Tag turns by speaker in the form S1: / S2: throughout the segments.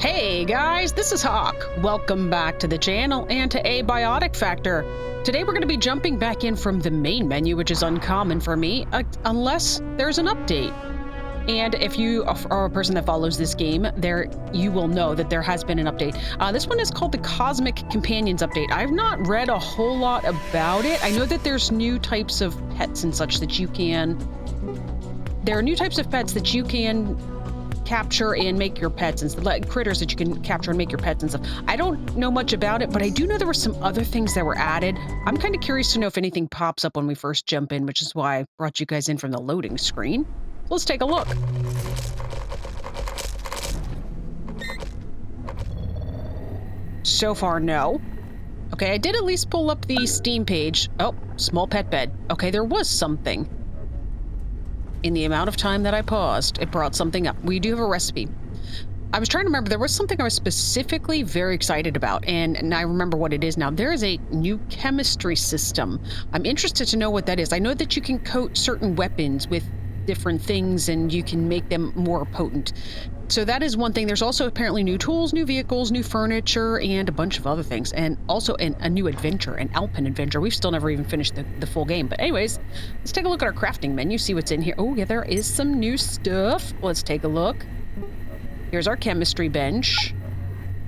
S1: Hey guys, this is Hawk. Welcome back to the channel and to Abiotic Factor. Today we're going to be jumping back in from the main menu, which is uncommon for me, unless there's an update. And if you are a person that follows this game, you will know that there has been an update. This one is called the Cosmic Companions Update. I've not read a whole lot about it. I know that there's new types of pets and such that you can... There are new types of pets that you can capture and make your pets and like critters that you can capture and make your pets and stuff. I don't know much about it, but I do know there were some other things that were added. I'm kind of curious to know if anything pops up when we first jump in, which is why I brought you guys in from the loading screen. So let's take a look. So far, no. Okay, I did at least pull up the Steam page. Oh, small pet bed. Okay, there was something. In the amount of time that I paused, it brought something up. We do have a recipe. I was trying to remember, there was something I was specifically very excited about, and I remember what it is now. There is a new chemistry system. I'm interested to know what that is. I know that you can coat certain weapons with different things, and you can make them more potent. So that is one thing. There's also apparently new tools, new vehicles, new furniture, and a bunch of other things. And also a new adventure, an Alpine adventure. We've still never even finished the full game. But anyways, let's take a look at our crafting menu, see what's in here. Oh, yeah, there is some new stuff. Let's take a look. Here's our chemistry bench.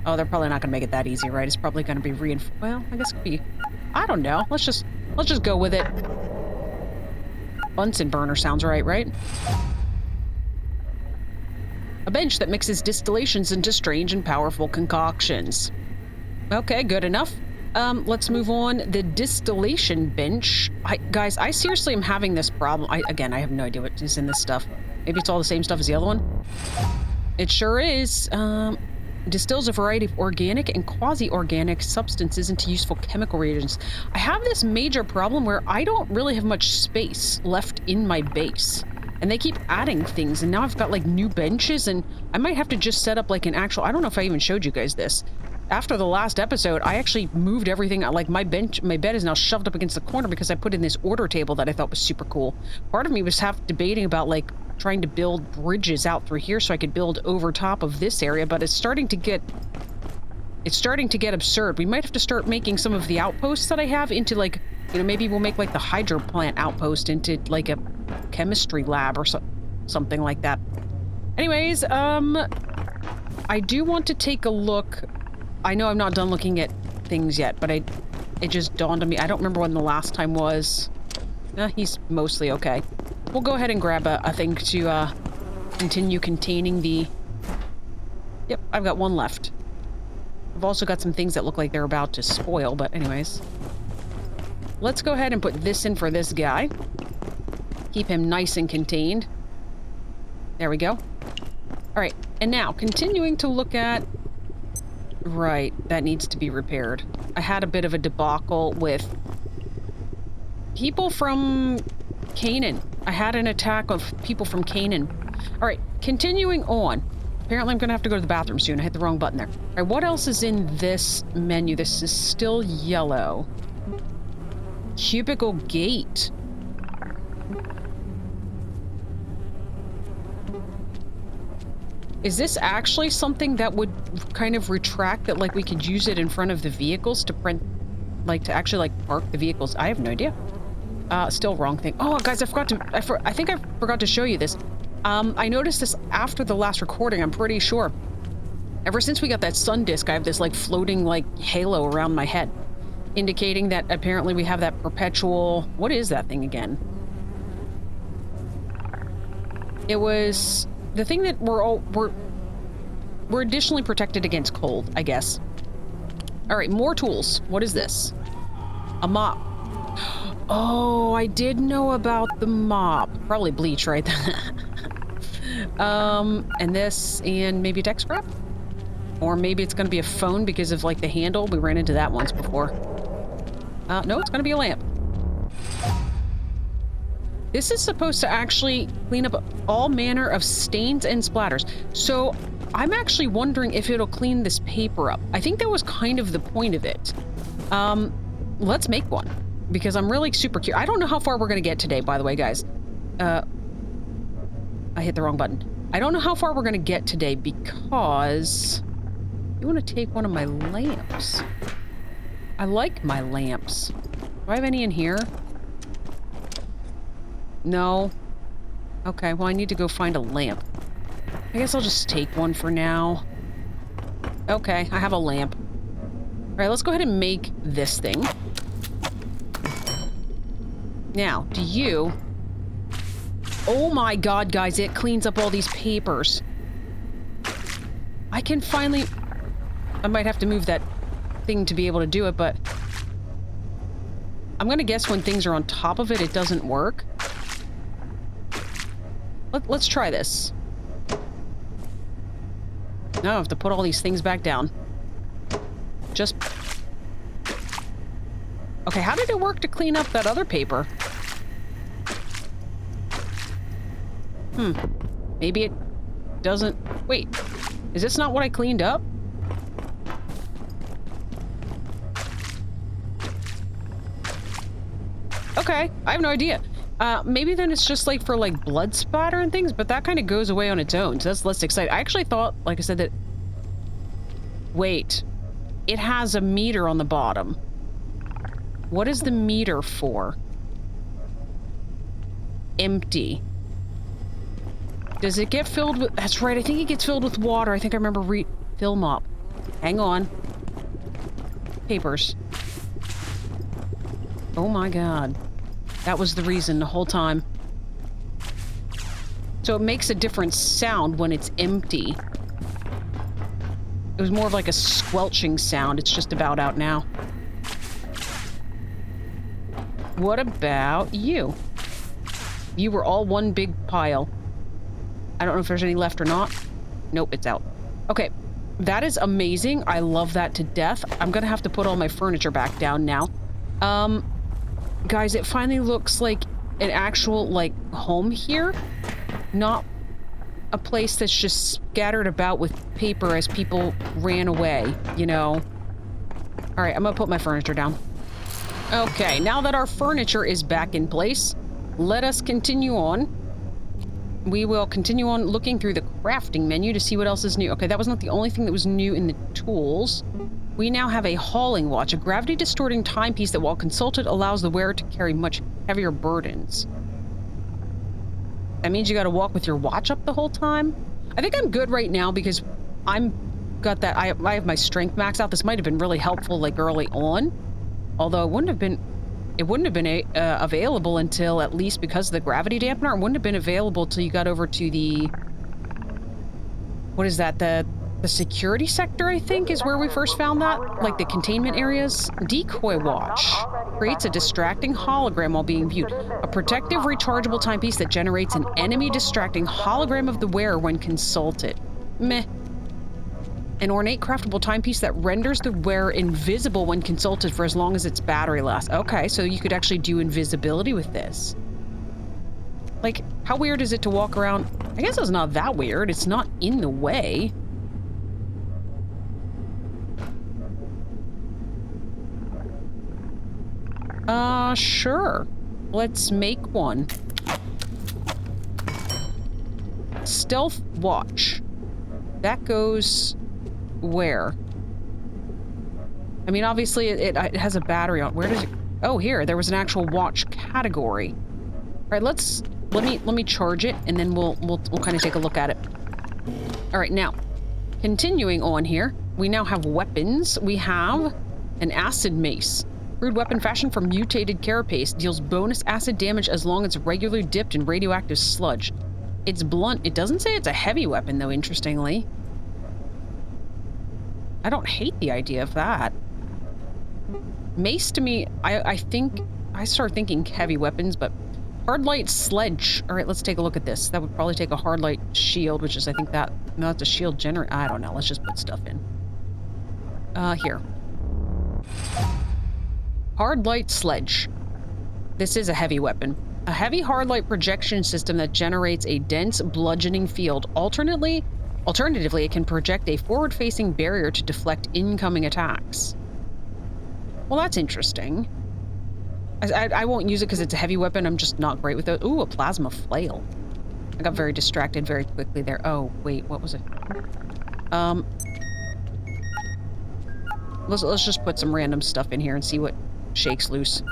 S1: Oh, they're probably not going to make it that easy, right? It's probably going to be reinforced. Well, I guess it could be... I don't know. Let's just go with it. Bunsen burner sounds right? A bench that mixes distillations into strange and powerful concoctions. Okay, good enough. Let's move on. The distillation bench. Guys, I seriously am having this problem. Again, I have no idea what is in this stuff. Maybe it's all the same stuff as the other one. It sure is. Distills a variety of organic and quasi-organic substances into useful chemical reagents. I have this major problem where I don't really have much space left in my base. And they keep adding things, and now I've got like new benches, and I might have to just set up like an actual... I don't know if I even showed you guys this. After the last episode, I actually moved everything. Like my bed is now shoved up against the corner because I put in this order table that I thought was super cool. Part of me was half debating about like trying to build bridges out through here so I could build over top of this area, but it's starting to get absurd. We might have to start making some of the outposts that I have into like, you know, maybe we'll make like the hydro plant outpost into like a chemistry lab or something like that. Anyways, I do want to take a look. I know I'm not done looking at things yet, but it just dawned on me. I don't remember when the last time was. He's mostly okay. We'll go ahead and grab a thing to continue containing the... Yep, I've got one left. I've also got some things that look like they're about to spoil, but anyways. Let's go ahead and put this in for this guy. Keep him nice and contained. There we go. All right, and now, continuing to look at... Right, that needs to be repaired. I had a bit of a debacle with people from Canaan. I had an attack of people from Canaan. All right, continuing on. Apparently I'm gonna have to go to the bathroom soon. I hit the wrong button there. All right, what else is in this menu? This is still yellow. Cubicle gate. Is this actually something that would kind of retract that, like, we could use it in front of the vehicles to print, like, to actually, like, park the vehicles? I have no idea. Still wrong thing. Oh, guys, I think I forgot to show you this. I noticed this after the last recording, I'm pretty sure. Ever since we got that sun disk, I have this, like, floating, like, halo around my head, indicating that apparently we have that perpetual... What is that thing again? It was... The thing that we're additionally protected against cold, I guess. All right, more tools. What is this? A mop. Oh, I did know about the mop. Probably bleach, right? And this, and maybe a deck scrap? Or maybe it's gonna be a phone because of like the handle. We ran into that once before. No, it's gonna be a lamp. This is supposed to actually clean up all manner of stains and splatters. So I'm actually wondering if it'll clean this paper up. I think that was kind of the point of it. Let's make one because I'm really super curious. I don't know how far we're going to get today, by the way, guys. I hit the wrong button. I don't know how far we're going to get today because You want to take one of my lamps? I like my lamps. Do I have any in here? No. Okay, well, I need to go find a lamp. I guess I'll just take one for now. Okay, I have a lamp. All right, let's go ahead and make this thing. Now, do you... Oh my god, guys, it cleans up all these papers. I can finally... I might have to move that thing to be able to do it, but... I'm gonna guess when things are on top of it, it doesn't work. Let's try this. Now I have to put all these things back down. Just... Okay, how did it work to clean up that other paper? Maybe it doesn't... Wait, is this not what I cleaned up? Okay, I have no idea. Maybe then it's just like for like blood spatter and things, but that kind of goes away on its own, so that's less exciting. I actually thought, like I said, that... Wait, it has a meter on the bottom. What is the meter for? Empty. Does it get filled with... That's right, I think it gets filled with water. I think I remember fill mop. Hang on. Papers. Oh my god. That was the reason the whole time. So it makes a different sound when it's empty. It was more of like a squelching sound. It's just about out now. What about you? You were all one big pile. I don't know if there's any left or not. Nope, it's out. Okay, that is amazing. I love that to death. I'm gonna have to put all my furniture back down now. Guys, it finally looks like an actual, like, home here. Not a place that's just scattered about with paper as people ran away, you know. Alright, I'm gonna put my furniture down. Okay, now that our furniture is back in place, let us continue on. We will continue on looking through the crafting menu to see what else is new. Okay, that was not the only thing that was new in the tools. We now have a hauling watch, a gravity-distorting timepiece that, while consulted, allows the wearer to carry much heavier burdens. That means you gotta walk with your watch up the whole time? I think I'm good right now because I have my strength maxed out. This might have been really helpful, like, early on. Although it wouldn't have been available until, at least because of the gravity dampener, it wouldn't have been available till you got over to the... What is that? The security sector, I think, is where we first found that? Like the containment areas? Decoy watch. Creates a distracting hologram while being viewed. A protective, rechargeable timepiece that generates an enemy-distracting hologram of the wearer when consulted. Meh. An ornate craftable timepiece that renders the wearer invisible when consulted for as long as its battery lasts. Okay, so you could actually do invisibility with this. Like, how weird is it to walk around? I guess it's not that weird. It's not in the way. Sure. Let's make one. Stealth watch. That goes... where? I mean, obviously it has a battery on. Where does it... Oh, here. There was an actual watch category. All right, let me charge it, and then we'll kind of take a look at it. All right, now, continuing on here, we now have weapons. We have an acid mace. Crude weapon fashioned from mutated carapace, deals bonus acid damage as long as regularly dipped in radioactive sludge. It's blunt. It doesn't say it's a heavy weapon, though, interestingly. I don't hate the idea of that. Mace, to me, I think... I start thinking heavy weapons, but... Hard light sledge. All right, let's take a look at this. That would probably take a hard light shield, which is, I think that... No, that's a shield generator. I don't know. Let's just put stuff in. Here. Hard light sledge. This is a heavy weapon. A heavy hard light projection system that generates a dense bludgeoning field. Alternatively, it can project a forward-facing barrier to deflect incoming attacks. Well, that's interesting. I won't use it because it's a heavy weapon. I'm just not great with it. Ooh, a plasma flail. I got very distracted very quickly there. Oh, wait, what was it? Let's just put some random stuff in here and see what shakes loose.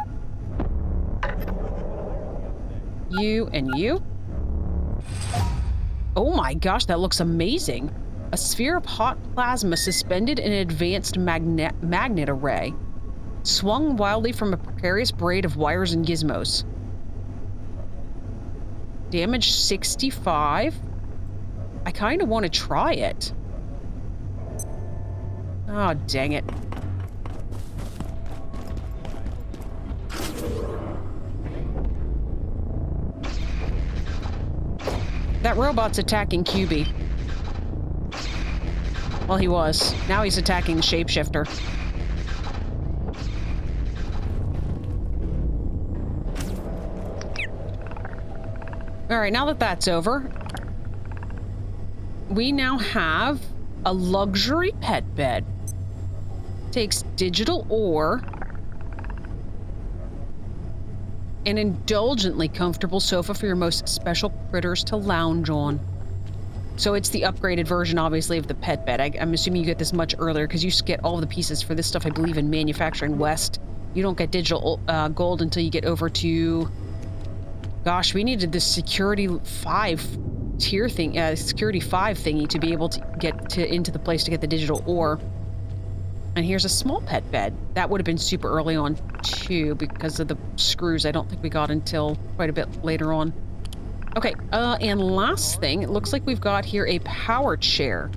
S1: You and you. Oh my gosh, that looks amazing. A sphere of hot plasma suspended in an advanced magnet array. Swung wildly from a precarious braid of wires and gizmos. Damage 65. I kind of want to try it. Oh, dang it. That robot's attacking QB. Well, he was. Now he's attacking the shapeshifter. Alright, now that that's over, we now have a luxury pet bed. Takes digital ore. An indulgently comfortable sofa for your most special critters to lounge on. So it's the upgraded version, obviously, of the pet bed. I'm assuming you get this much earlier because you get all the pieces for this stuff, I believe, in Manufacturing West. You don't get digital gold until you get over to... Gosh, we needed this Security 5 tier thing, Security 5 thingy to be able to get into the place to get the digital ore. And here's a small pet bed. That would have been super early on, too, because of the screws. I don't think we got until quite a bit later on. Okay, and last thing, it looks like we've got here a power chair.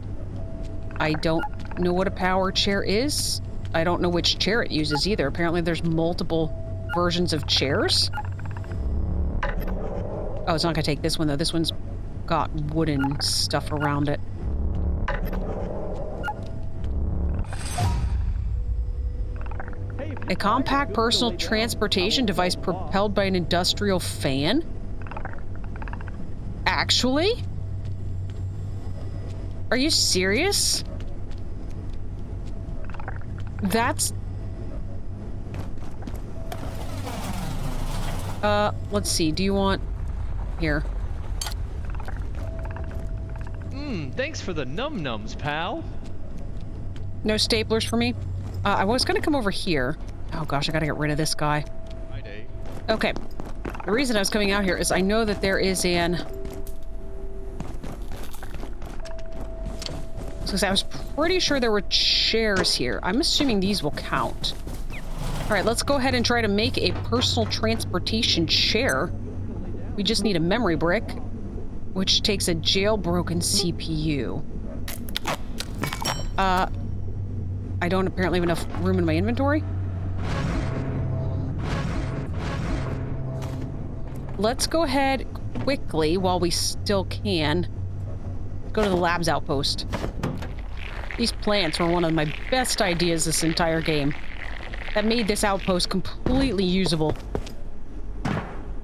S1: I don't know what a power chair is. I don't know which chair it uses either. Apparently there's multiple versions of chairs. Oh, it's not gonna take this one, though. This one's got wooden stuff around it. A compact personal transportation device propelled by an industrial fan? Actually? Are you serious? That's... let's see. Do you want... Here.
S2: Thanks for the num-nums, pal.
S1: No staplers for me? I was gonna come over here. Oh gosh, I gotta get rid of this guy. Okay. The reason I was coming out here is I know that there is an... I was pretty sure there were chairs here. I'm assuming these will count. Alright, let's go ahead and try to make a personal transportation chair. We just need a memory brick, which takes a jailbroken CPU. I don't apparently have enough room in my inventory. Let's go ahead quickly, while we still can, go to the labs outpost. These plants were one of my best ideas this entire game. That made this outpost completely usable.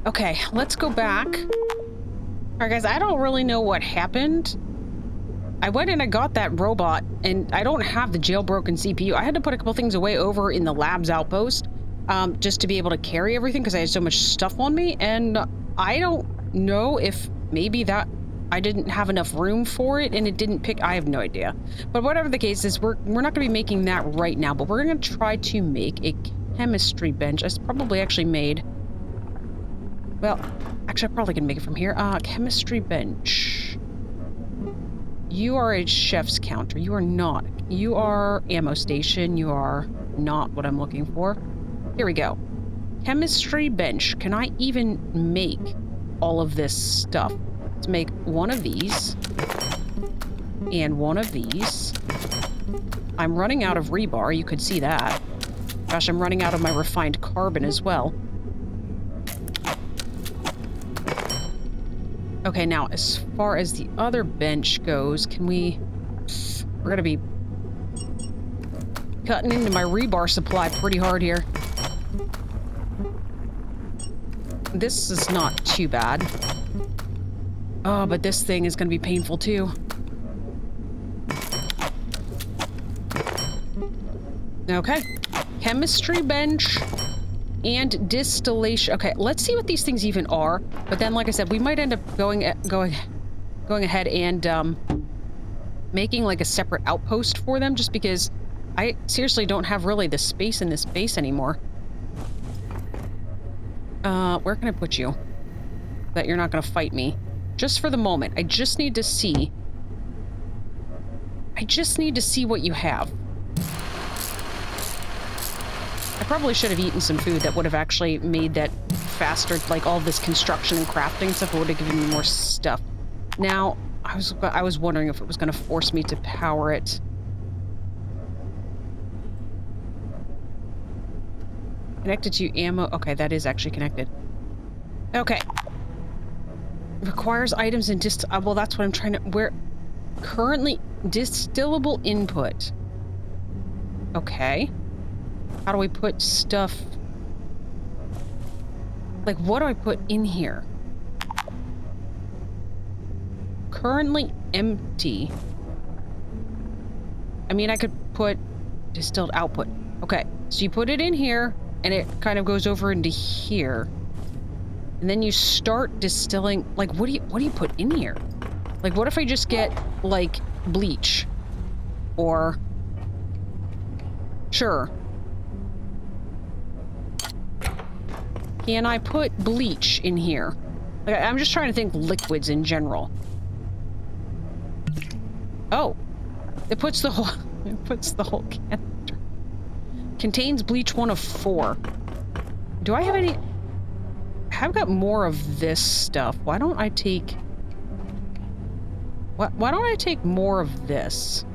S1: Okay, let's go back. Alright guys, I don't really know what happened. I went and I got that robot, and I don't have the jailbroken CPU. I had to put a couple things away over in the labs outpost, just to be able to carry everything because I had so much stuff on me, and I don't know if maybe that I didn't have enough room for it and it didn't pick. I have no idea. But whatever the case is, we're not going to be making that right now, but we're going to try to make a chemistry bench. I probably actually made... Well, actually I probably can make it from here. Chemistry bench. You are a chef's counter. You are not. You are ammo station. You are not what I'm looking for. Here we go. Chemistry bench. Can I even make all of this stuff? Let's make one of these. And one of these. I'm running out of rebar. You could see that. Gosh, I'm running out of my refined carbon as well. Okay, now, as far as the other bench goes, can we... We're gonna be cutting into my rebar supply pretty hard here. This is not too bad. Oh, but this thing is gonna be painful too. Okay. Chemistry bench and distillation. Okay, let's see what these things even are. But then, like I said, we might end up going ahead and making like a separate outpost for them, just because I seriously don't have really the space in this base anymore. Where can I put you? That you're not gonna fight me. Just for the moment. I just need to see. I just need to see what you have. I probably should have eaten some food that would have actually made that faster, like all this construction and crafting stuff would have given me more stuff. Now, I was wondering if it was going to force me to power it. Connected to ammo. Okay, that is actually connected. Okay. Requires items and well, that's what I'm trying to... Where... Currently, distillable input. Okay. How do we put stuff... Like, what do I put in here? Currently empty. I mean, I could put distilled output. Okay, so you put it in here, and it kind of goes over into here. And then you start distilling... Like, what do you put in here? Like, what if I just get, like, bleach? Or... Sure. Can I put bleach in here? Like, I'm just trying to think liquids in general. Oh. It puts the whole... It puts the whole canister. Contains bleach 1 of 4. Do I have any... I've got more of this stuff. Why don't I take... Why don't I take more of this?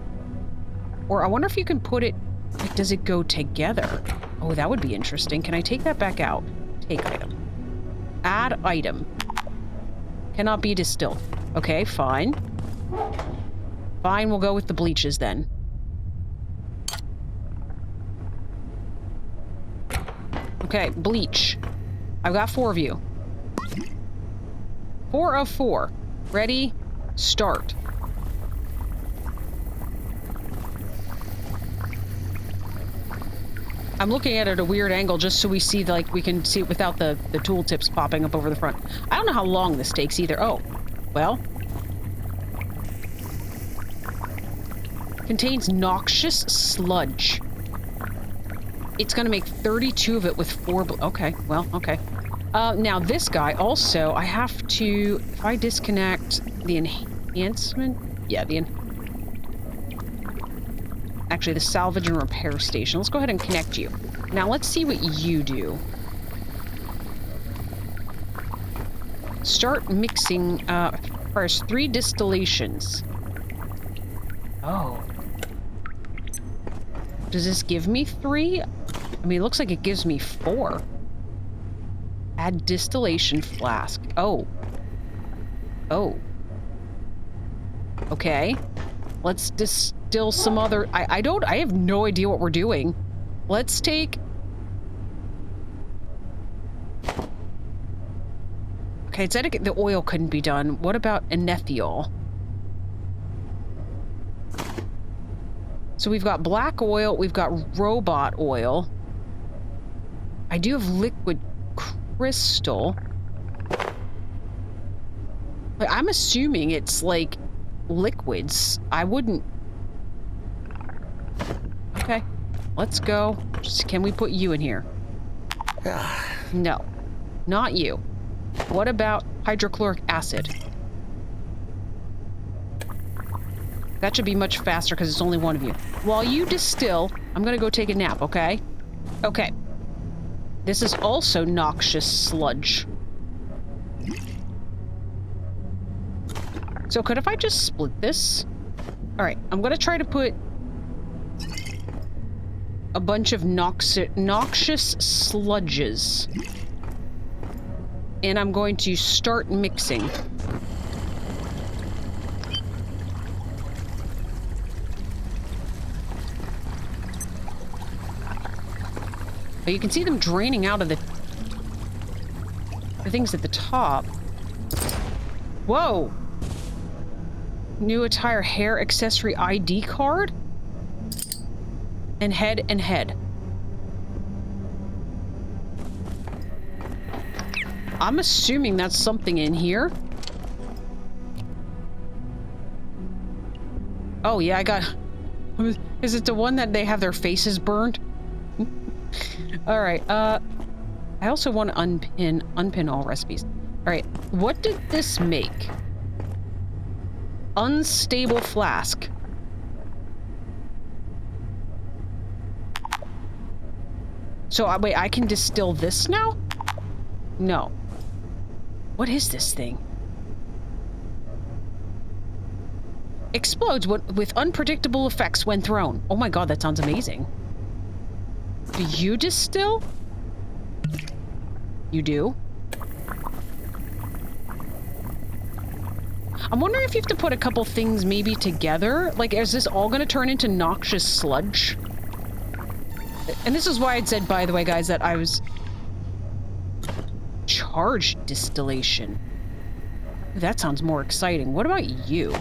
S1: Or I wonder if you can put it... Like, does it go together? Oh, that would be interesting. Can I take that back out? Take item. Add item. Cannot be distilled. Okay, fine. Fine, we'll go with the bleaches then. Okay, bleach. I've got 4 of you. 4 of 4. Ready? Start. I'm looking at it at a weird angle just so we see, like, we can see it without the tooltips popping up over the front. I don't know how long this takes either. Oh, well. Contains noxious sludge. It's gonna make 32 of it with 4... Okay, well, okay. Now this guy also, I have to... If I disconnect the enhancement... Yeah, Actually, the salvage and repair station. Let's go ahead and connect you. Now, let's see what you do. Start mixing, requires 3 distillations. Oh. Does this give me 3? I mean, it looks like it gives me 4. Add distillation flask. Oh. Oh. Okay. Let's distill some other... I have no idea what we're doing. Let's take... Okay, it said the oil couldn't be done. What about enethiol? So we've got black oil, we've got robot oil. I do have liquid crystal. But I'm assuming it's like liquids. I wouldn't... Okay, let's go. Can we put you in here? No, not you. What about hydrochloric acid? That should be much faster because it's only one of you. While you distill, I'm gonna go take a nap, okay? Okay. This is also noxious sludge. So could if I just split this? Alright, I'm gonna try to put a bunch of noxious sludges. And I'm going to start mixing. But you can see them draining out of the things at the top. Whoa! New attire, hair, accessory, ID card? And head and head. I'm assuming that's something in here. Oh yeah, I got... Is it the one that they have their faces burned? All right. I also want to unpin all recipes. All right. What did this make? Unstable flask. So wait, I can distill this now? No. What is this thing? Explodes with unpredictable effects when thrown. Oh my god, that sounds amazing. Do you distill? You do? I'm wondering if you have to put a couple things maybe together. Like, is this all gonna turn into noxious sludge? And this is why I'd said, by the way, guys, that I was... Charged distillation. That sounds more exciting. What about you?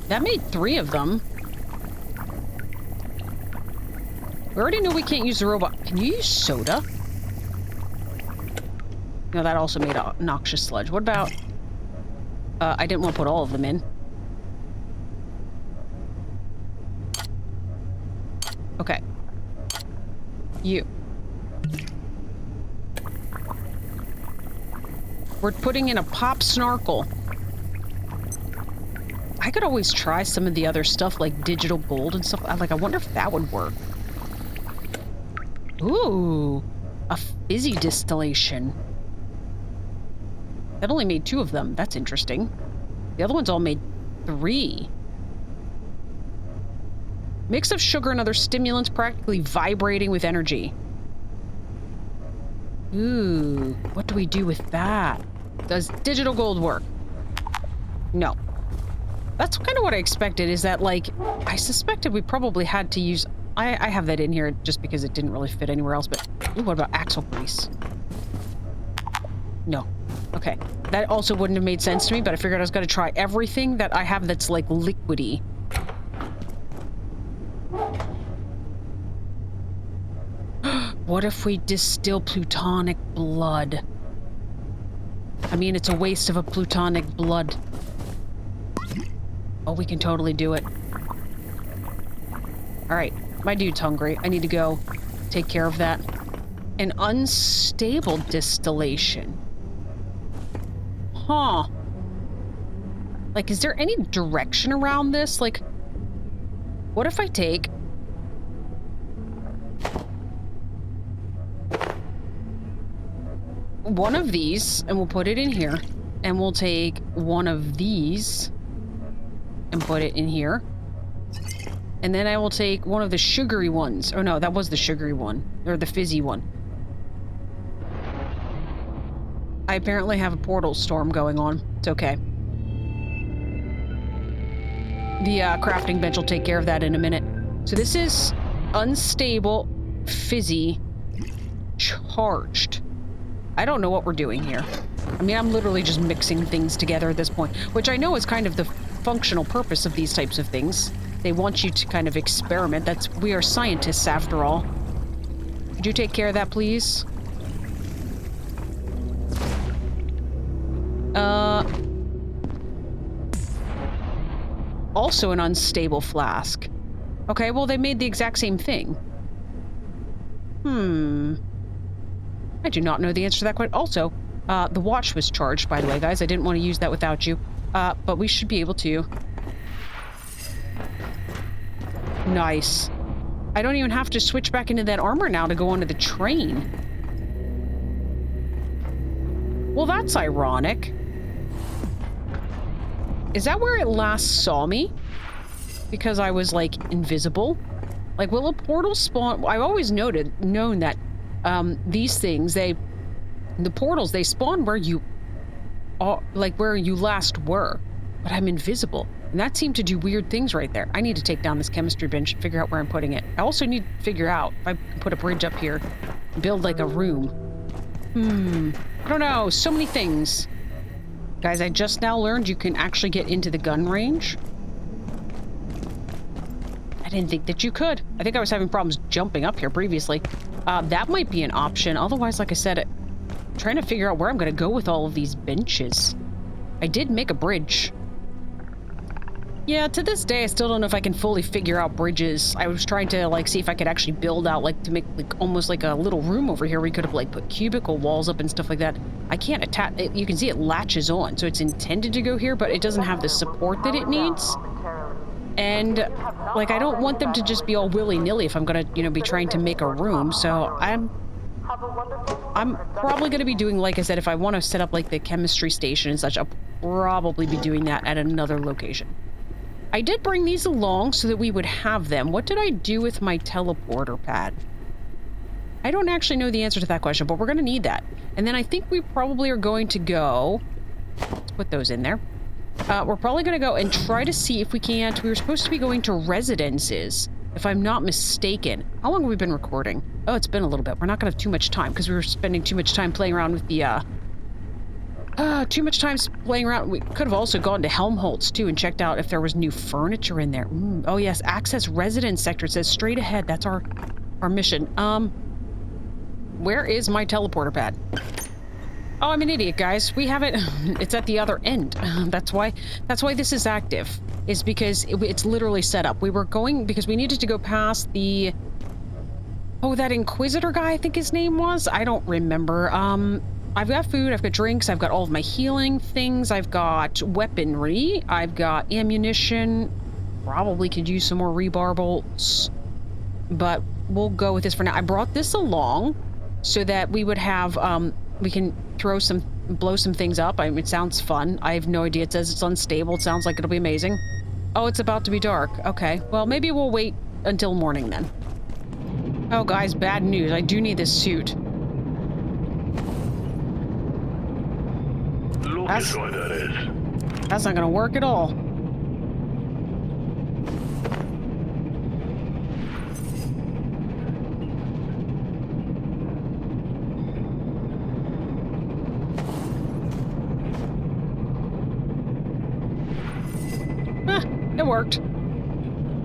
S1: That made 3 of them. We already know we can't use the robot. Can you use soda? No, that also made a noxious sludge. What about... I didn't want to put all of them in. Okay. You. We're putting in a pop snarkle. I could always try some of the other stuff, like digital gold and stuff. I wonder if that would work. Ooh, a fizzy distillation. That only made 2 of them. That's interesting. The other ones all made 3. Mix of sugar and other stimulants practically vibrating with energy. Ooh, what do we do with that? Does digital gold work? No. That's kind of what I expected, is that, like, I suspected we probably had to use... I have that in here just because it didn't really fit anywhere else, but... Ooh, what about axle grease? No. Okay. That also wouldn't have made sense to me, but I figured I was going to try everything that I have that's, like, liquidy. What if we distill plutonic blood? I mean, it's a waste of a plutonic blood. Oh, we can totally do it. Alright, my dude's hungry. I need to go take care of that. An unstable distillation. Huh. Like, is there any direction around this? Like, what if I take... one of these, and we'll put it in here. And we'll take one of these... and put it in here. And then I will take one of the sugary ones. Oh no, that was the sugary one. Or the fizzy one. I apparently have a portal storm going on. It's okay. The crafting bench will take care of that in a minute. So this is unstable, fizzy, charged. I don't know what we're doing here. I mean, I'm literally just mixing things together at this point, which I know is kind of the functional purpose of these types of things. They want you to kind of experiment. We are scientists after all. Could you take care of that, please? Also an unstable flask. Okay, well, they made the exact same thing. I do not know the answer to that question. Also, the watch was charged, by the way, guys. I didn't want to use that without you. But we should be able to. Nice. I don't even have to switch back into that armor now to go onto the train. Well, that's ironic. Is that where it last saw me? Because I was, like, invisible? Like, will a portal spawn... I've always known that these things, the portals, they spawn where you are, like, where you last were. But I'm invisible. And that seemed to do weird things right there. I need to take down this chemistry bench and figure out where I'm putting it. I also need to figure out if I can put a bridge up here, build, like, a room. I don't know. So many things. Guys, I just now learned you can actually get into the gun range. I didn't think that you could. I think I was having problems jumping up here previously. That might be an option. Otherwise, like I said, trying to figure out where I'm going to go with all of these benches. I did make a bridge. Yeah, to this day, I still don't know if I can fully figure out bridges. I was trying to, like, see if I could actually build out, like, to make, like, almost like a little room over here where we could have, like, put cubicle walls up and stuff like that. I can't attach it. You can see it latches on, so it's intended to go here, but it doesn't have the support that it needs. And, like, I don't want them to just be all willy-nilly if I'm gonna, you know, be trying to make a room, so I'm probably gonna be doing, like I said, if I want to set up, like, the chemistry station and such, I'll probably be doing that at another location. I did bring these along so that we would have them. What did I do with my teleporter pad? I don't actually know the answer to that question, but we're going to need that. And then I think we probably are going to go... Let's put those in there. We're probably going to go and try to see if we can't... We were supposed to be going to residences, if I'm not mistaken. How long have we been recording? Oh, it's been a little bit. We're not going to have too much time because we were spending too much time playing around with the... too much time playing around. We could have also gone to Helmholtz, too, and checked out if there was new furniture in there. Oh, yes. Access residence sector. It says straight ahead. That's our mission. Where is my teleporter pad? Oh, I'm an idiot, guys. We have it. It's at the other end. That's why this is active. Is because it's literally set up. We were going... Because we needed to go past the... Oh, that Inquisitor guy, I think his name was? I don't remember. I've got food, I've got drinks, I've got all of my healing things, I've got weaponry, I've got ammunition, probably could use some more rebar bolts, but we'll go with this for now. I brought this along so that we would have, we can blow some things up. I mean, it sounds fun. I have no idea. It says it's unstable. It sounds like it'll be amazing. Oh, it's about to be dark. Okay, well, maybe we'll wait until morning then. Oh, guys, bad news. I do need this suit. That's not gonna work at all. It worked.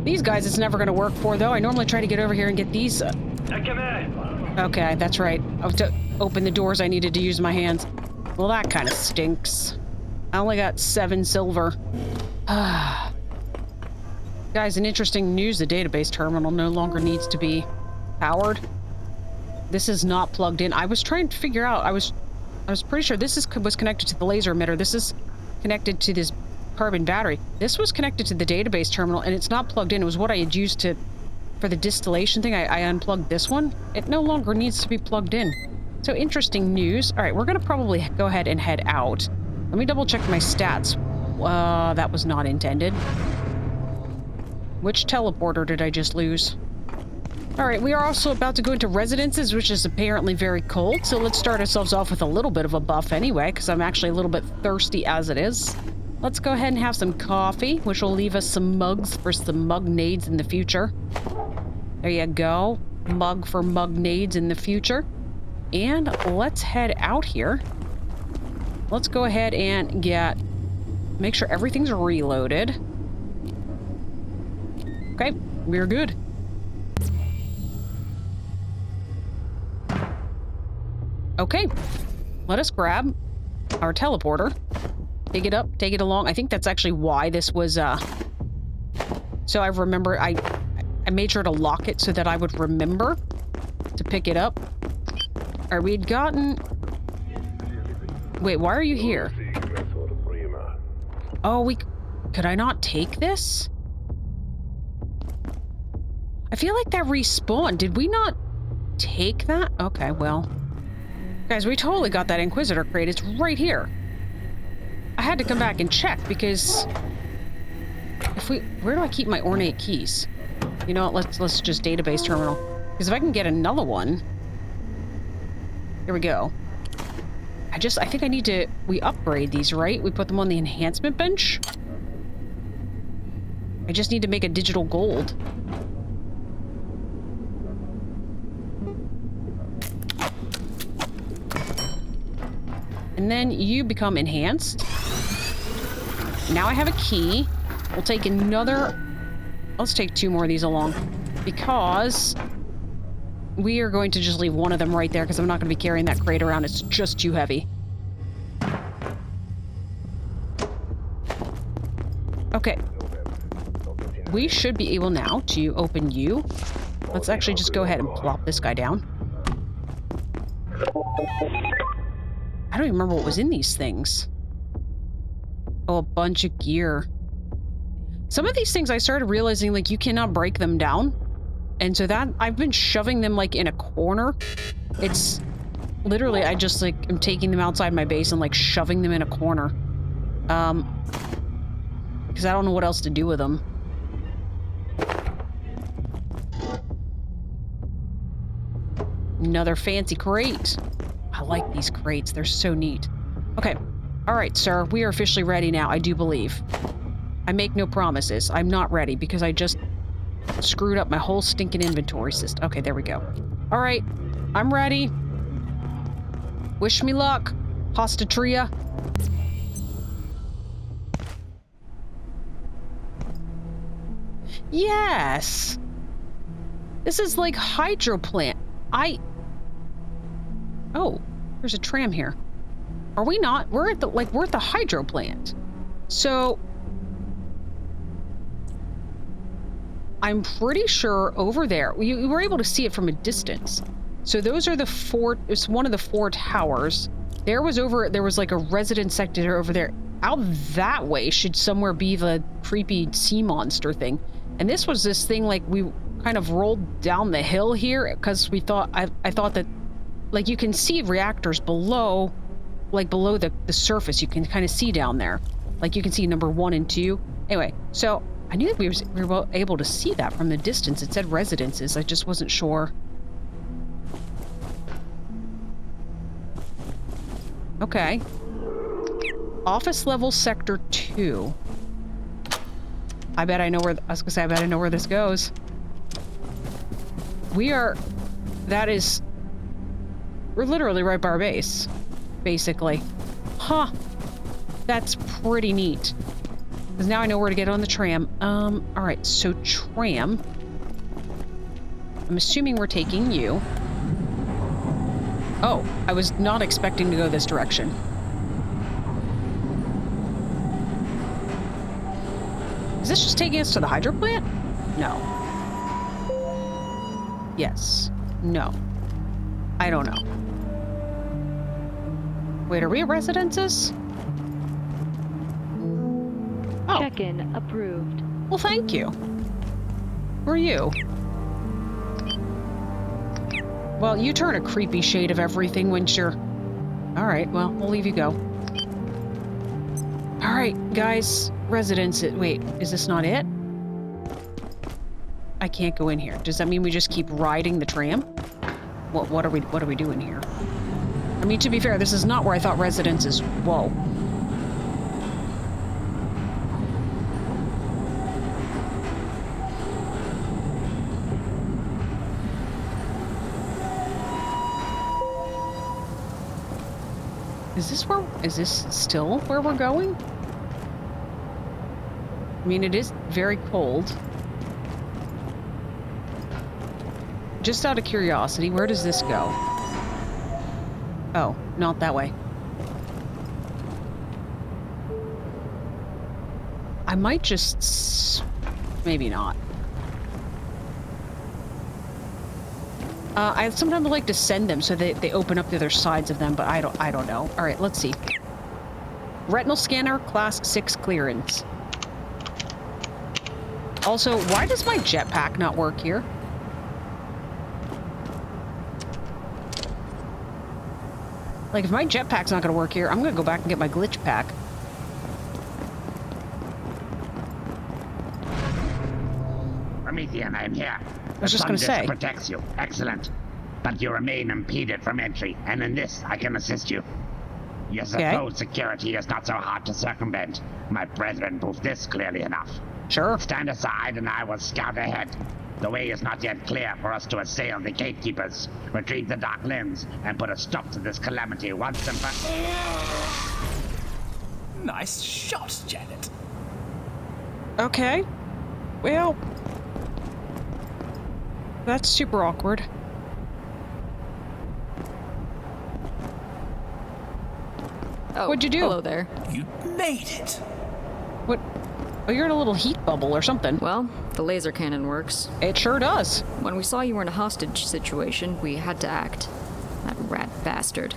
S1: These guys it's never gonna work for, though. I normally try to get over here and get these. Okay, that's right. To open the doors, I needed to use my hands. Well, that kind of stinks. I only got 7 silver. Guys, an interesting news. The database terminal no longer needs to be powered. This is not plugged in. I was trying to figure out... I was pretty sure this was connected to the laser emitter. This is connected to this carbon battery. This was connected to the database terminal, and it's not plugged in. It was what I had used for the distillation thing. I unplugged this one. It no longer needs to be plugged in. So interesting news. All right, we're going to probably go ahead and head out. Let me double check my stats. That was not intended. Which teleporter did I just lose? All right, we are also about to go into residences, which is apparently very cold. So let's start ourselves off with a little bit of a buff anyway, because I'm actually a little bit thirsty as it is. Let's go ahead and have some coffee, which will leave us some mugs for some mugnades in the future. There you go. Mug for mugnades in the future. And let's head out here. Let's go ahead and make sure everything's reloaded. Okay, we're good. Okay, let us grab our teleporter. Take it up, take it along. I think that's actually why this was, so I remember, I made sure to lock it so that I would remember to pick it up. Or we'd gotten... Wait, why are you here? Oh, could I not take this? I feel like that respawned. Did we not take that? Okay, well. Guys, we totally got that Inquisitor crate. It's right here. I had to come back and check because... Where do I keep my ornate keys? You know what, let's just database terminal. Because if I can get another one... Here we go. I think I need to... We upgrade these, right? We put them on the enhancement bench? I just need to make a digital gold. And then you become enhanced. Now I have a key. We'll take another... Let's take 2 more of these along. Because... We are going to just leave one of them right there because I'm not going to be carrying that crate around. It's just too heavy. Okay. We should be able now to open you. Let's actually just go ahead and plop this guy down. I don't even remember what was in these things. Oh, a bunch of gear. Some of these things I started realizing, like, you cannot break them down. And so that, I've been shoving them, like, in a corner. It's literally, I just, like, am taking them outside my base and, like, shoving them in a corner. Because I don't know what else to do with them. Another fancy crate. I like these crates. They're so neat. Okay. All right, sir. We are officially ready now, I do believe. I make no promises. I'm not ready because I just screwed up my whole stinking inventory system. Okay, there we go. All right. I'm ready. Wish me luck. Hostatria. Yes. This is like hydro plant. Oh, there's a tram here. Are we not? We're at the hydro plant. So I'm pretty sure over there, we were able to see it from a distance. So those are the four, it's one of the four towers. There was like a residence sector over there. Out that way should somewhere be the creepy sea monster thing. And this was this thing, like, we kind of rolled down the hill here because we thought, I thought that, like, you can see reactors below, like below the surface. You can kind of see down there. Like, you can see number 1 and 2. Anyway, so I knew that we were able to see that from the distance. It said residences. I just wasn't sure. Okay. Office level sector 2. I bet I know where, I was gonna say, I bet I know where this goes. We're literally right by our base, basically. Huh. That's pretty neat. Because now I know where to get on the tram. Alright, so tram. I'm assuming we're taking you. Oh, I was not expecting to go this direction. Is this just taking us to the hydro plant? No. Yes. No. I don't know. Wait, are we at residences? Oh.
S3: Check-in approved.
S1: Well, thank you. Who are you? Well, you turn a creepy shade of everything when you're... Alright, well, we'll leave you go. Alright, guys. Residence... Wait, is this not it? I can't go in here. Does that mean we just keep riding the tram? What are we doing here? I mean, to be fair, this is not where I thought residence is. Whoa. Is this still where we're going? I mean, it is very cold. Just out of curiosity, where does this go? Oh, not that way. I might just... maybe not. I sometimes like to send them so they open up the other sides of them, but I don't know. All right, let's see. Retinal scanner, class 6 clearance. Also, why does my jetpack not work here? Like, if my jetpack's not gonna work here, I'm gonna go back and get my glitch pack.
S4: Promethean, I am here.
S1: I was just gonna say.
S4: Protects you. Excellent. But you remain impeded from entry, and in this, I can assist you. You suppose security is not so hard to circumvent. My brethren proved this clearly enough.
S1: Sure.
S4: Stand aside, and I will scout ahead. The way is not yet clear for us to assail the gatekeepers, retrieve the dark lens, and put a stop to this calamity once and for...
S5: Nice shot, Janet.
S1: Okay. Well... that's super awkward.
S3: Oh,
S1: What'd you do?
S3: hello there.
S5: You made it.
S1: What? Oh, you're in a little heat bubble or something.
S3: Well, the laser cannon works.
S1: It sure does.
S3: When we saw you were in a hostage situation, we had to act. That rat bastard.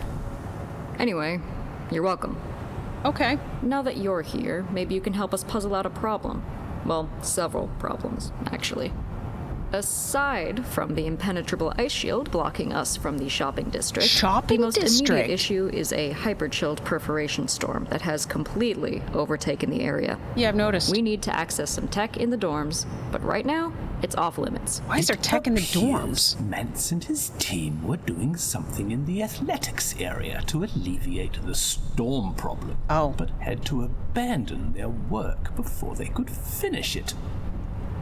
S3: Anyway, you're welcome.
S1: Okay.
S3: Now that you're here, maybe you can help us puzzle out a problem. Well, several problems, actually. Aside from the impenetrable ice shield blocking us from the shopping district,
S1: Shopping
S3: the most
S1: district?
S3: immediate issue is a hyper-chilled perforation storm that has completely overtaken the area.
S1: Yeah, I've noticed.
S3: We need to access some tech in the dorms, but right now, it's off limits.
S1: Why is there tech in the dorms?
S5: Mance and his team were doing something in the athletics area to alleviate the storm problem.
S1: Oh.
S5: But had to abandon their work before they could finish it.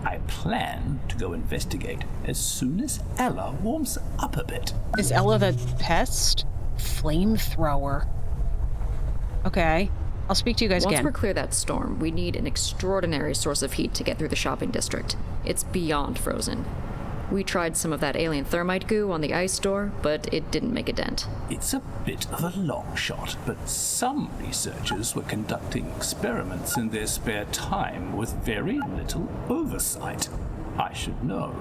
S5: I plan to go investigate as soon as Ella warms up a bit.
S1: Is Ella the pest? Flamethrower. Okay. I'll speak to you guys
S3: Once
S1: again.
S3: we're clear that storm, we need an extraordinary source of heat to get through the shopping district. It's beyond frozen. We tried some of that alien thermite goo on the ice door, but it didn't make a dent.
S5: It's a bit of a long shot, but some researchers were conducting experiments in their spare time with very little oversight. I should know.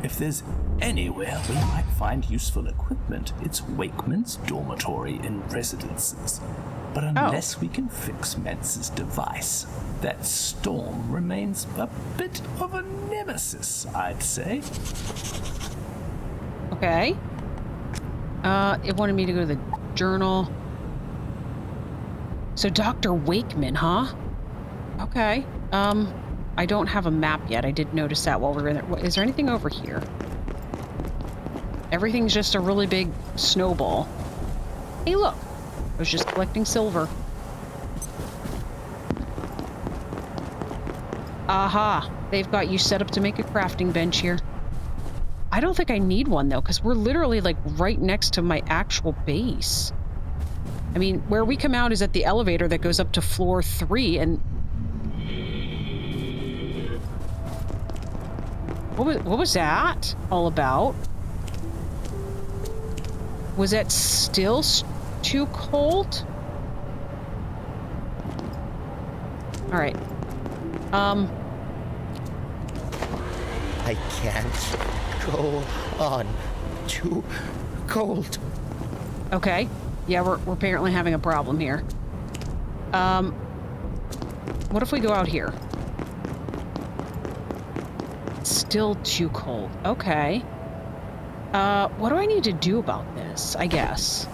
S5: If there's anywhere we might find useful equipment, it's Wakeman's dormitory in residences. But unless we can fix Mance's device, that storm remains a bit of a nemesis, I'd say.
S1: Okay. It wanted me to go to the journal. So Dr. Wakeman, huh? Okay. I don't have a map yet. I did notice that while we were in there. Is there anything over here? Everything's just a really big snowball. Hey, look. I was just collecting silver. Aha. They've got you set up to make a crafting bench here. I don't think I need one, though, because we're literally, like, right next to my actual base. I mean, where we come out is at the elevator that goes up to floor 3, and... What was that all about? Was that still too cold? All right.
S6: I can't go on. Too cold.
S1: Okay. Yeah, we're apparently having a problem here. What if we go out here? It's still too cold. Okay. What do I need to do about this, I guess?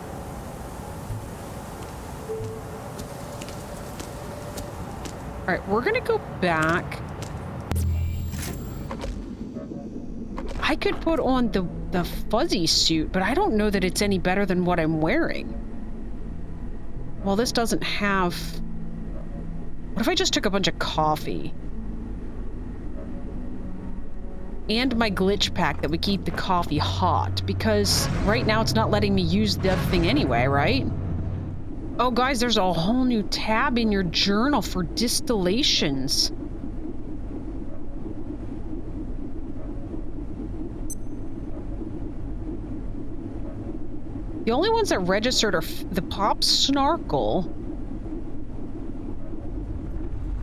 S1: All right, we're gonna go back. I could put on the fuzzy suit, but I don't know that it's any better than what I'm wearing. Well, this doesn't have... What if I just took a bunch of coffee? And my glitch pack that would keep the coffee hot, because right now it's not letting me use the other thing anyway, right? Oh, guys, there's a whole new tab in your journal for distillations. The only ones that registered are the pop snarkle,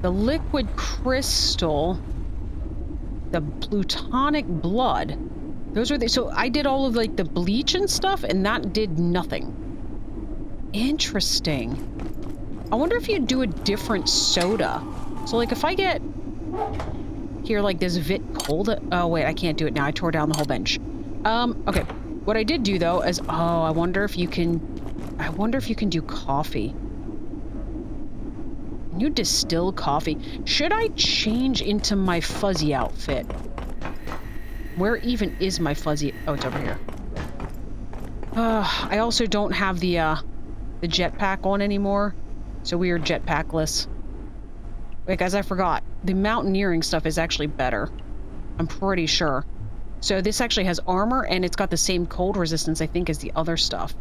S1: the liquid crystal, the plutonic blood. Those are the... So I did all of, like, the bleach and stuff, and that did nothing. Interesting. I wonder if you'd do a different soda. So, like, if I get... Here, like, this Vit Cold... Oh, wait, I can't do it now. I tore down the whole bench. Okay. What I did do, though, is... Oh, I wonder if you can... I wonder if you can do coffee. Can you distill coffee? Should I change into my fuzzy outfit? Where even is my fuzzy... Oh, it's over here. I also don't have the jetpack on anymore, so we are jetpackless. Wait, guys, I forgot. The mountaineering stuff is actually better. I'm pretty sure. So this actually has armor, and it's got the same cold resistance, I think, as the other stuff.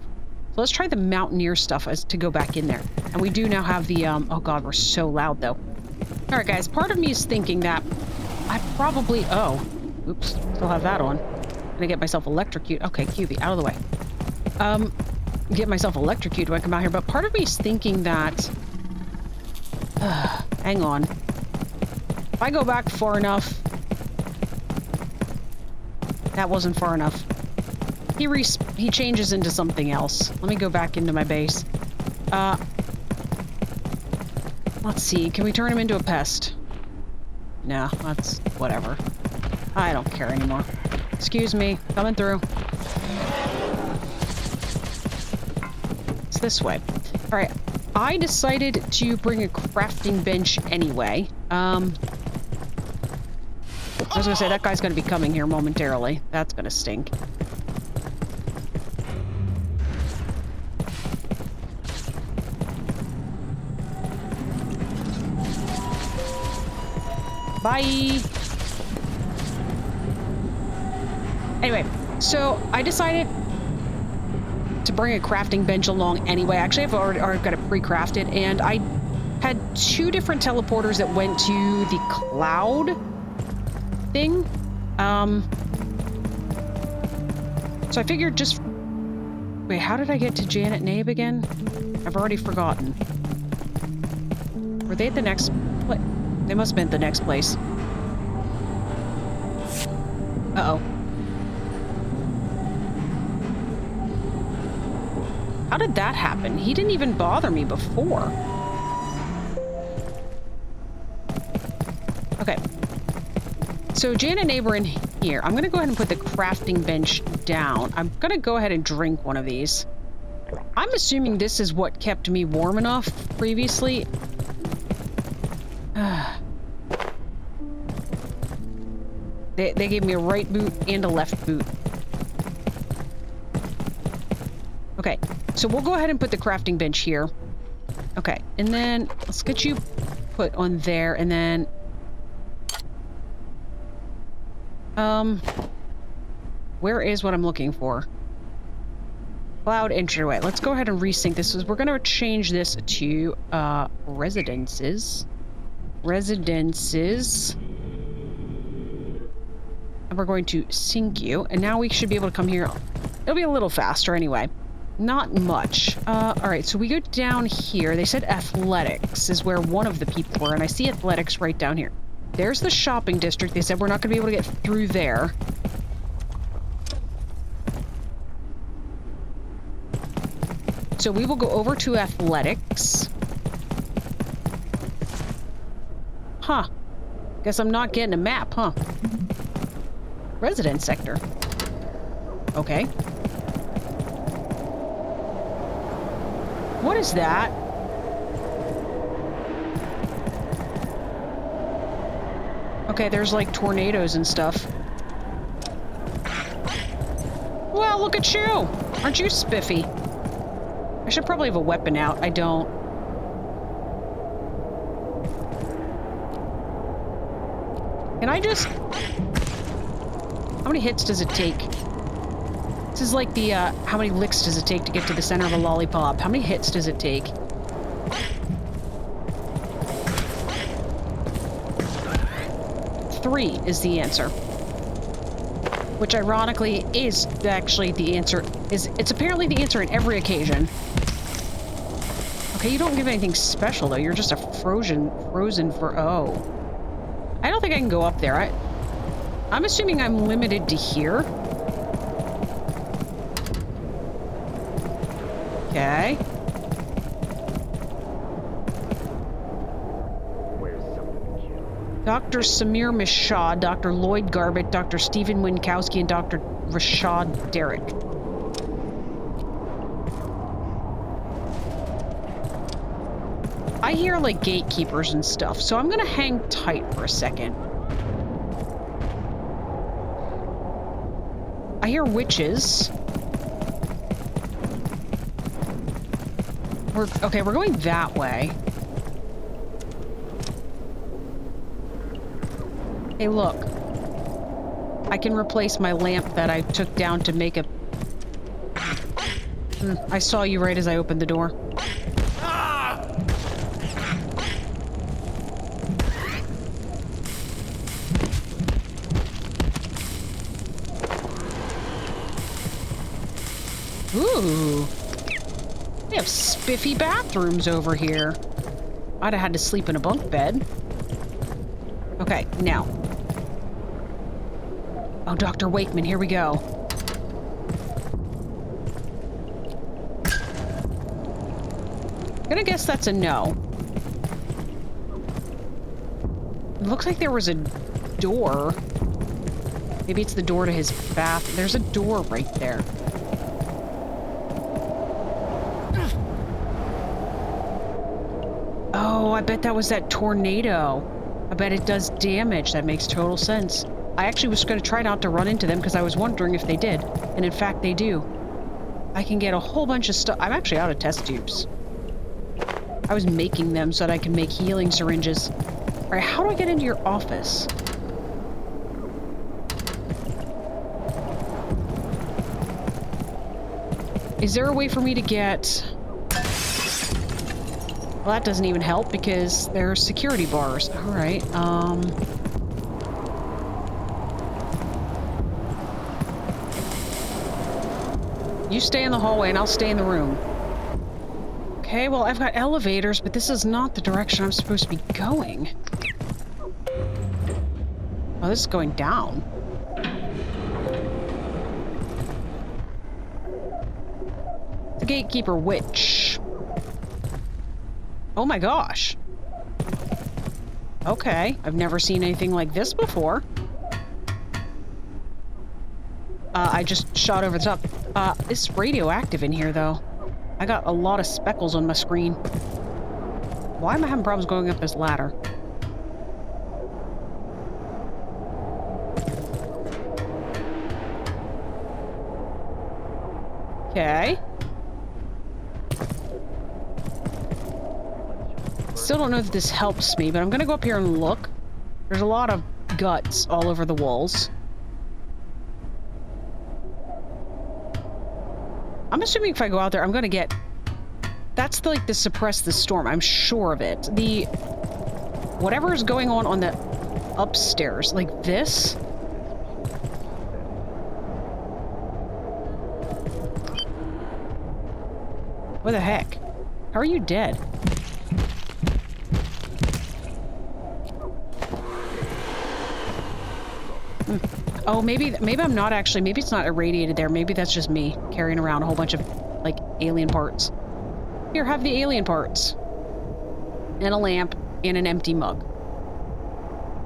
S1: So let's try the mountaineer stuff as to go back in there. And we do now have the, oh god, we're so loud, though. Alright, guys, part of me is thinking that I probably... Oh. Oops, still have that on. I'm gonna get myself electrocuted. Okay, QB, out of the way. get myself electrocuted when I come out here, but part of me is thinking that... hang on. If I go back far enough... That wasn't far enough. He changes into something else. Let me go back into my base. Let's see. Can we turn him into a pest? No, that's whatever. I don't care anymore. Excuse me. Coming through. It's this way. All right. I decided to bring a crafting bench anyway. I was gonna say, that guy's gonna be coming here momentarily. That's gonna stink. Bye! Anyway, so I decided to bring a crafting bench along anyway. Actually, I've already got it pre-crafted, and I had 2 different teleporters that went to the cloud thing. So I figured just... Wait, how did I get to Janet Nabe again? I've already forgotten. Were they at the next place? They must have been at the next place. Uh-oh. How did that happen? He didn't even bother me before. Okay. So Jan and Neighbor in here. I'm going to go ahead and put the crafting bench down. I'm going to go ahead and drink one of these. I'm assuming this is what kept me warm enough previously. They gave me a right boot and a left boot. Okay, so we'll go ahead and put the crafting bench here. Okay, and then let's get you put on there, and then... where is what I'm looking for? Cloud entryway. Let's go ahead and resync this. We're going to change this to, residences. Residences. And we're going to sync you. And now we should be able to come here. It'll be a little faster anyway. Not much. Alright, so we go down here. They said athletics is where one of the people were, and I see athletics right down here. There's the shopping district. They said we're not going to be able to get through there. So we will go over to athletics. Huh. Guess I'm not getting a map, huh? Residence sector. Okay. What is that? Okay, there's like tornadoes and stuff. Well, look at you! Aren't you spiffy? I should probably have a weapon out. I don't. Can I just... How many hits does it take? This is like the, how many licks does it take to get to the center of a lollipop? How many hits does it take? Three is the answer. Which ironically is actually the answer. It's apparently the answer in every occasion. Okay, you don't give anything special though. You're just a frozen for... Oh. I don't think I can go up there. I'm assuming I'm limited to here. Okay. Dr. Samir Mishad, Dr. Lloyd Garbett, Dr. Stephen Winkowski, and Dr. Rashad Derrick. I hear, like, gatekeepers and stuff, so I'm gonna hang tight for a second. I hear witches. Okay, we're going that way. Hey, look. I can replace my lamp that I took down to make a... I saw you right as I opened the door. Ooh. spiffy bathrooms over here. I'd have had to sleep in a bunk bed. Okay, now. Oh, Dr. Wakeman, here we go. I'm gonna guess that's a no. It looks like there was a door. Maybe it's the door to his bath. There's a door right there. Oh, I bet that was that tornado. I bet it does damage. That makes total sense. I actually was going to try not to run into them because I was wondering if they did. And in fact, they do. I can get a whole bunch of stuff. I'm actually out of test tubes. I was making them so that I can make healing syringes. All right, how do I get into your office? Is there a way for me to get... Well, that doesn't even help because there's security bars. All right, You stay in the hallway and I'll stay in the room. Okay, well, I've got elevators, but this is not the direction I'm supposed to be going. Oh, this is going down. The gatekeeper witch. Oh my gosh. Okay, I've never seen anything like this before. I just shot over the top. It's radioactive in here, though. I got a lot of speckles on my screen. Why am I having problems going up this ladder? Okay. Still don't know if this helps me, but I'm gonna go up here and look. There's a lot of guts all over the walls. I'm assuming if I go out there, I'm gonna get... That's like the suppress the storm. I'm sure of it. The... Whatever is going on the upstairs, like this... What the heck? How are you dead? Oh, maybe I'm not actually. Maybe it's not irradiated there. Maybe that's just me carrying around a whole bunch of, like, alien parts. Here, have the alien parts. And a lamp, and an empty mug.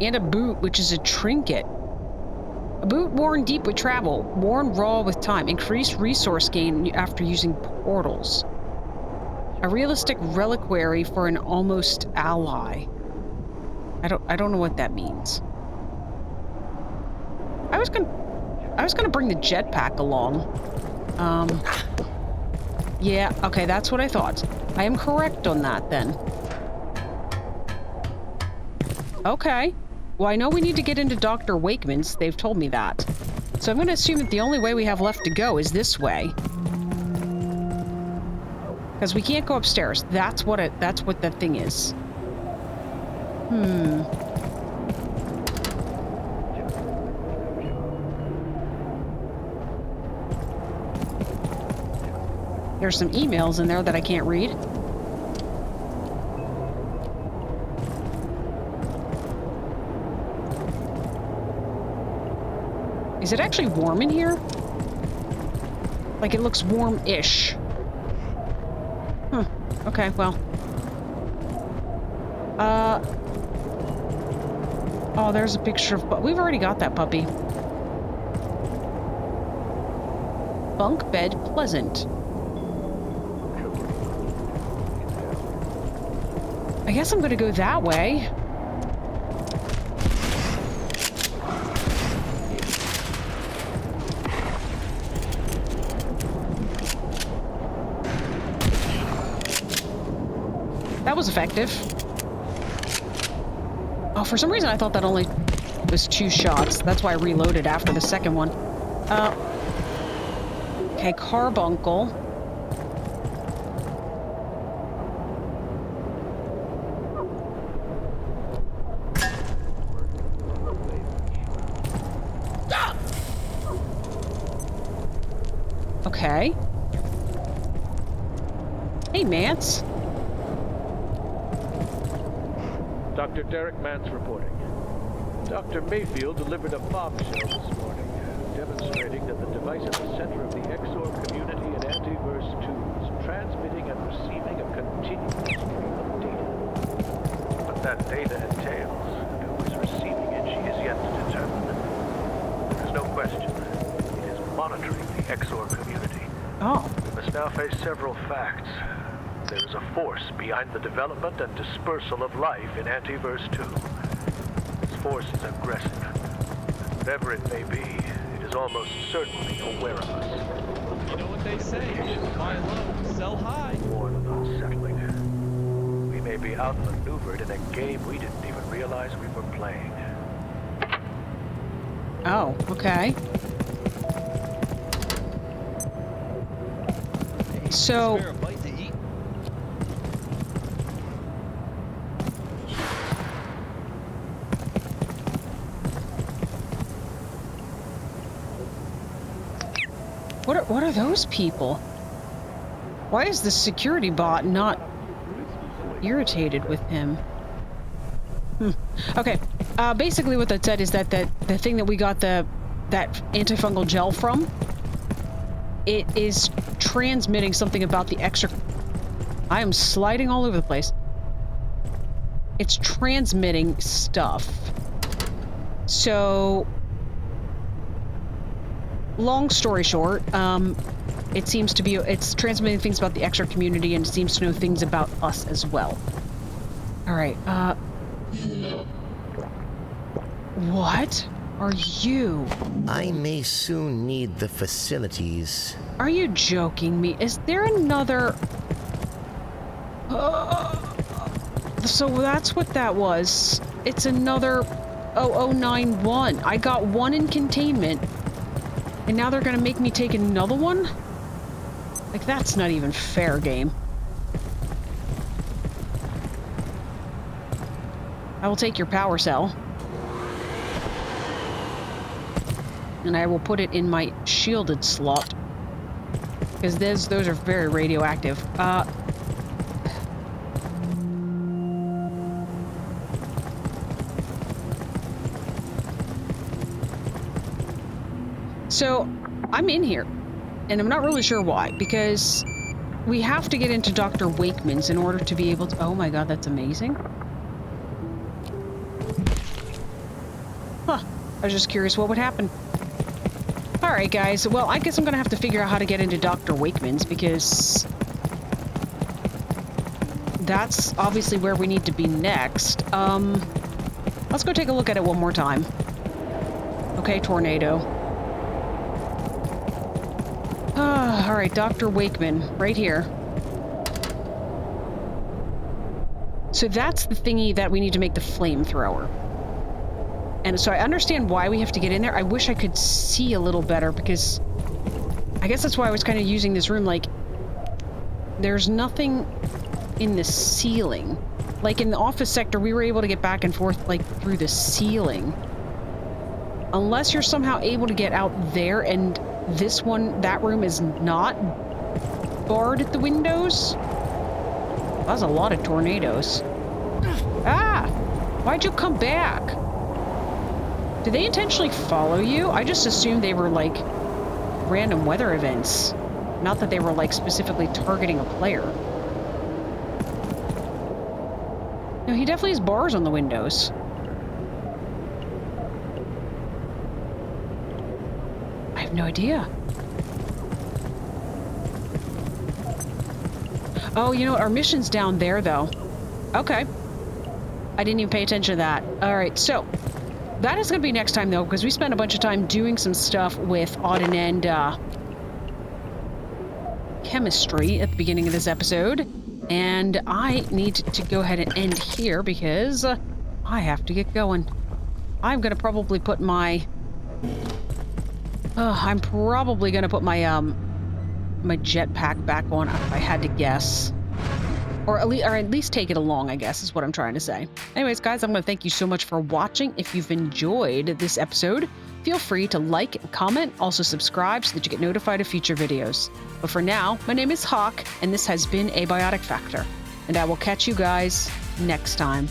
S1: And a boot, which is a trinket. A boot worn deep with travel, worn raw with time, increased resource gain after using portals. A realistic reliquary for an almost ally. I don't know what that means. I was gonna bring the jetpack along. Yeah, okay, that's what I thought. I am correct on that, then. Okay. Well, I know we need to get into Dr. Wakeman's. They've told me that. So I'm gonna assume that the only way we have left to go is this way. Because we can't go upstairs. That's what that thing is. There's some emails in there that I can't read. Is it actually warm in here? Like, it looks warm-ish. Okay, well. Oh, there's a picture of... But we've already got that puppy. Bunk bed pleasant. I guess I'm gonna go that way. That was effective. Oh, for some reason I thought that only was 2 shots. That's why I reloaded after the second one. Okay, carbuncle. Okay. Hey, Mance.
S7: Dr. Derek Mance reporting. Dr. Mayfield delivered a bombshell this morning, demonstrating that the device at the center of the XOR community in Antiverse 2 is transmitting and receiving a continuous stream of data. What that data entails, and who is receiving it, she is yet to determine. There's no question. It is monitoring the XOR community.
S1: Oh.
S7: We must now face several facts. There is a force behind the development and dispersal of life in Antiverse 2. This force is aggressive. Whatever it may be, it is almost certainly aware of us.
S2: You know what they say, buy low, sell high.
S7: More than unsettling. We may be outmaneuvered in a game we didn't even realize we were playing.
S1: Oh, okay. So...
S2: Spare a bite to eat?
S1: What are those people? Why is the security bot not irritated with him? Okay. Basically what that said is that the thing that we got that antifungal gel from, it is transmitting something about the extra... I am sliding all over the place. It's transmitting stuff. So... long story short, it seems to be... it's transmitting things about the extra community and it seems to know things about us as well. Alright, what are you?
S6: I may soon need the facilities.
S1: Are you joking me? Is there another... so that's what that was. It's another 0091. I got one in containment. And now they're gonna make me take another one? Like, that's not even fair, game. I will take your power cell. And I will put it in my shielded slot. Because those are very radioactive. So, I'm in here. And I'm not really sure why. Because we have to get into Dr. Wakeman's in order to be able to... oh my god, that's amazing. Huh. I was just curious what would happen. Alright, guys. Well, I guess I'm gonna have to figure out how to get into Dr. Wakeman's, because... that's obviously where we need to be next. Let's go take a look at it one more time. Okay, tornado. Alright, Dr. Wakeman. Right here. So that's the thingy that we need to make the flamethrower. And so I understand why we have to get in there. I wish I could see a little better, because I guess that's why I was kind of using this room. Like, there's nothing in the ceiling. Like in the office sector, we were able to get back and forth like through the ceiling. Unless you're somehow able to get out there, and this one, that room is not barred at the windows. That's a lot of tornadoes. Ah! Why'd you come back? Did they intentionally follow you? I just assumed they were, like, random weather events. Not that they were, like, specifically targeting a player. No, he definitely has bars on the windows. I have no idea. Oh, you know what? Our mission's down there, though. Okay. I didn't even pay attention to that. Alright, so... that is going to be next time, though, because we spent a bunch of time doing some stuff with odd and end chemistry at the beginning of this episode. And I need to go ahead and end here because I have to get going. I'm going to probably put my... I'm probably going to put my my jetpack back on if I had to guess. Or at least take it along, I guess, is what I'm trying to say. Anyways, guys, I'm going to thank you so much for watching. If you've enjoyed this episode, Feel free to like and comment, also subscribe so that you get notified of future videos. But for now, my name is Hawk, and this has been Abiotic Factor, and I will catch you guys next time.